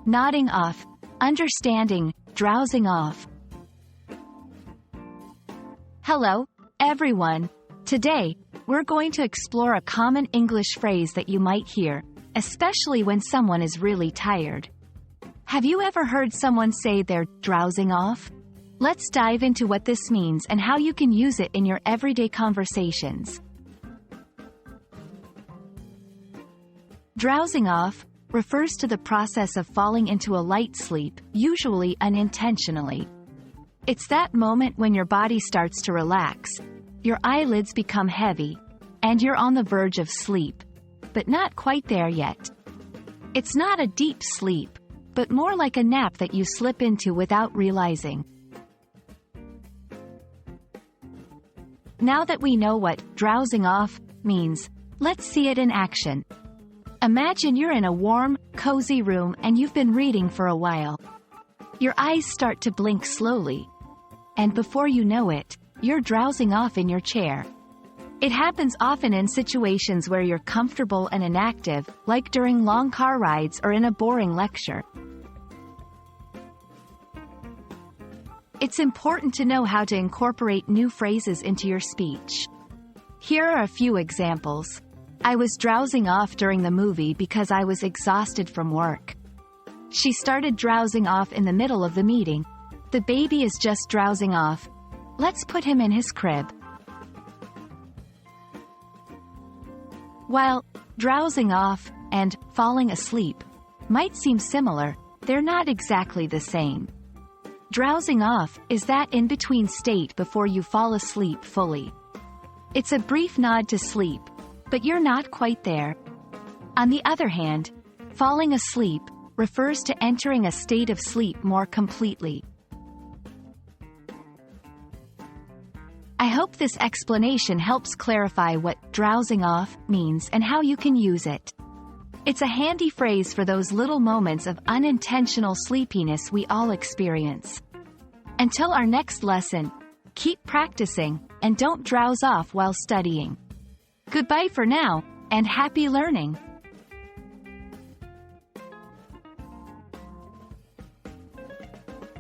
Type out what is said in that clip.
nodding off, understanding, drowsing off. Hello, everyone. Today, we're going to explore a common English phrase that you might hear, especially when someone is really tired. Have you ever heard someone say they're drowsing off? Let's dive into what this means and how you can use it in your everyday conversations. Drowsing off refers to the process of falling into a light sleep, usually unintentionally. It's that moment when your body starts to relax, your eyelids become heavy, and you're on the verge of sleep, but not quite there yet. It's not a deep sleep, but more like a nap that you slip into without realizing. Now that we know what drowsing off means, let's see it in action. Imagine you're in a warm, cozy room and you've been reading for a while. Your eyes start to blink slowly, and before you know it, you're drowsing off in your chair. It happens often in situations where you're comfortable and inactive, like during long car rides or in a boring lecture. It's important to know how to incorporate new phrases into your speech. Here are a few examples. I was drowsing off during the movie because I was exhausted from work. She started drowsing off in the middle of the meeting. The baby is just drowsing off. Let's put him in his crib. While drowsing off and falling asleep might seem similar, they're not exactly the same. Drowsing off is that in-between state before you fall asleep fully. It's a brief nod to sleep, but you're not quite there. On the other hand, falling asleep refers to entering a state of sleep more completely. I hope this explanation helps clarify what drowsing off means and how you can use it. It's a handy phrase for those little moments of unintentional sleepiness we all experience. Until our next lesson, keep practicing and don't drowse off while studying. Goodbye for now, and happy learning!